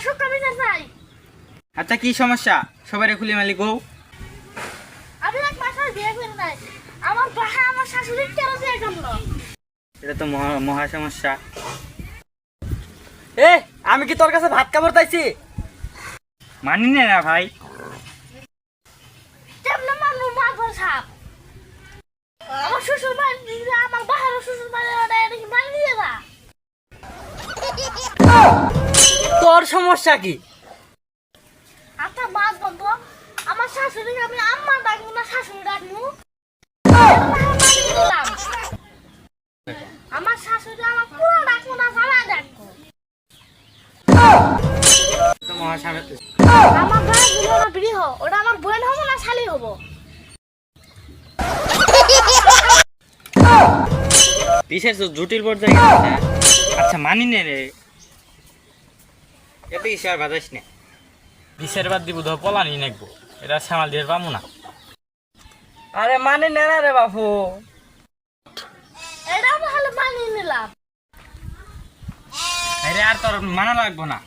সুখ আমি চাই। আচ্ছা কি সমস্যা সবাই খুলে মালিক গো। আমি এক মাসের বিয়ে করে নাই, আমার বাবা আমার শাশুড়ি কেন বিয়ে করলো? এটা তো মহা সমস্যা। এ আমি কি তোর কাছে ভাত কামড় চাইছি? মানি না ভাই। কেমনে মানুষ মারবো সাপ? আমার শ্বশুর বাড়ি আমার বাহার শ্বশুর বাড়ি নাকি মানি নিয়ে যা। তোর সমস্যা কি? আচ্ছা মাছ বন্ধ, আমার শাশুড়ি আমি আম্মা ডাকবো না শাশুড়ি ডাকবো? আমার শাশুড়ি আমার পুরো ডাকবো না সারা ডাকবো। তো মহা সমস্যা। আমার গায়ে দিল না বিড়ি হো, ওটা আমার বোন হবো না শালি হবো? বিশেষ জটিল পর্যায়ে গেছে। আচ্ছা মানি নে রে, এত কিছু আর বাজাইস না। বিশের বাদ দিব ধর পলানি নাকবো, এটা সামাল দিয়ে পাবো না। আরে মানে নে না রে বাপু। এটা তাহলে মানিয়ে নিলাম। আরে আর তোর মানা লাগবো না।